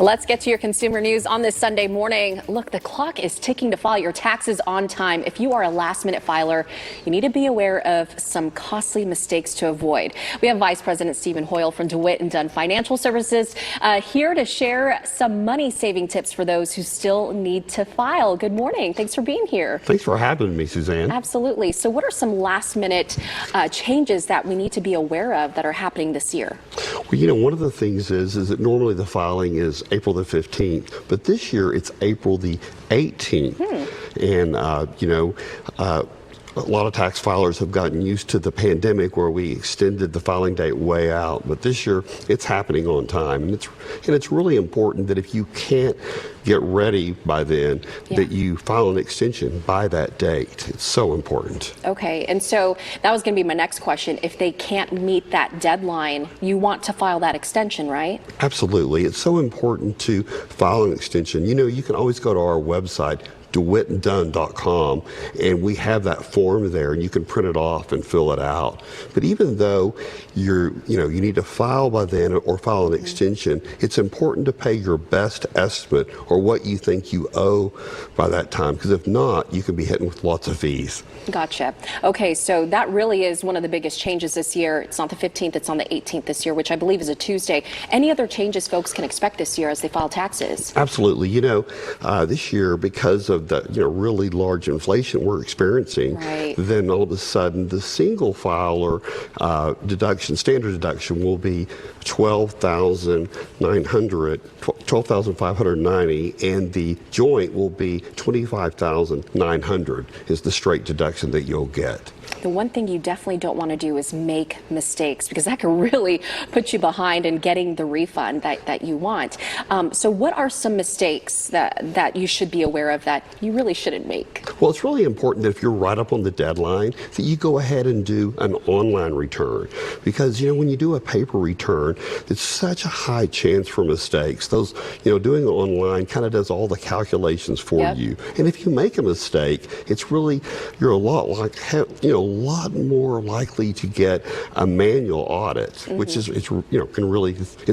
Let's get to your consumer news on this Sunday morning. Look, the clock is ticking to file your taxes on time. If you are a last-minute filer, you need to be aware of some costly mistakes to avoid. We have Vice President Stephen Hoyl from DeWitt & Dunn Financial Services here to share some money-saving tips for those who still need to file. Good morning. Thanks for being here. Thanks for having me, Suzanne. Absolutely. So what are some last-minute changes that we need to be aware of that are happening this year? Well, you know, one of the things is that normally the filing is April the 15th, but this year it's April the 18th. And, a lot of tax filers have gotten used to the pandemic where we extended the filing date way out, but this year it's happening on time. And it's really important that if you can't get ready by then, that you file an extension by that date. It's so important. Okay, and so that was going to be my next question. If they can't meet that deadline, you want to file that extension, right? Absolutely. It's so important to file an extension. You know, you can always go to our website, DeWittandDunn.com, and we have that form there, and you can print it off and fill it out. But even though you need to file by then or file an extension, it's important to pay your best estimate or what you think you owe by that time, because if not, you can be hitting with lots of fees. Gotcha. Okay, so that really is one of the biggest changes this year. It's not the 15th, it's on the 18th this year, which I believe is a Tuesday. Any other changes folks can expect this year as they file taxes? Absolutely. You know, this year, because of the really large inflation we're experiencing, then all of a sudden the single filer standard deduction will be $12,590, and the joint will be $25,900 is the straight deduction that you'll get. The one thing you definitely don't want to do is make mistakes, because that can really put you behind in getting the refund that you want. So what are some mistakes that you should be aware of that you really shouldn't make? Well, it's really important that if you're right up on the deadline, that you go ahead and do an online return. Because, when you do a paper return, it's such a high chance for mistakes. Those, doing it online kind of does all the calculations for you. And if you make a mistake, it's really, you're a lot lot more likely to get a manual audit, which is, it's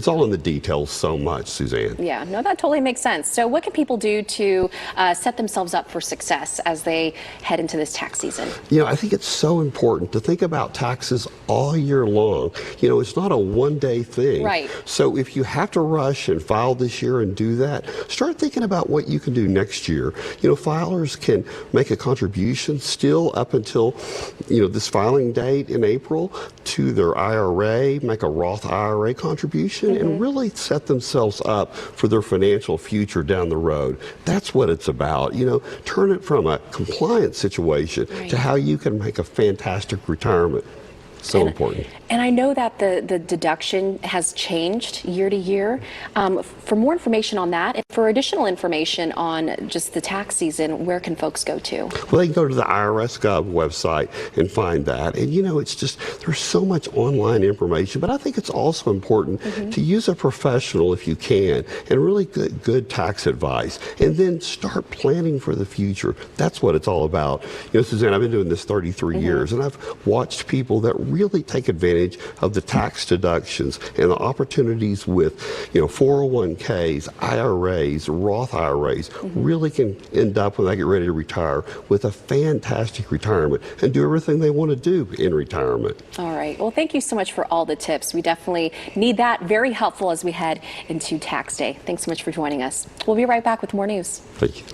all in the details so much, Suzanne. Yeah, no, that totally makes sense. So what can people do to set themselves up for success as they head into this tax season? I think it's so important to think about taxes all year long. It's not a one-day thing. Right. So if you have to rush and file this year and do that, start thinking about what you can do next year. Filers can make a contribution still up until this filing date in April to their IRA, make a Roth IRA contribution, and really set themselves up for their financial future down the road. That's what it's about. Turn it from a compliance situation to how you can make a fantastic retirement. So important. And I know that the deduction has changed year to year. For more information on that, and for additional information on just the tax season, where can folks go to? Well, they can go to the IRS Gov website and find that. And it's just, there's so much online information, but I think it's also important to use a professional if you can, and really good tax advice. And then start planning for the future. That's what it's all about. Suzanne, I've been doing this 33 years, and I've watched people that really take advantage of the tax deductions and the opportunities with 401ks, IRAs, Roth IRAs, really can end up when they get ready to retire with a fantastic retirement and do everything they want to do in retirement. All right. Well, thank you so much for all the tips. We definitely need that. Very helpful as we head into tax day. Thanks so much for joining us. We'll be right back with more news. Thank you.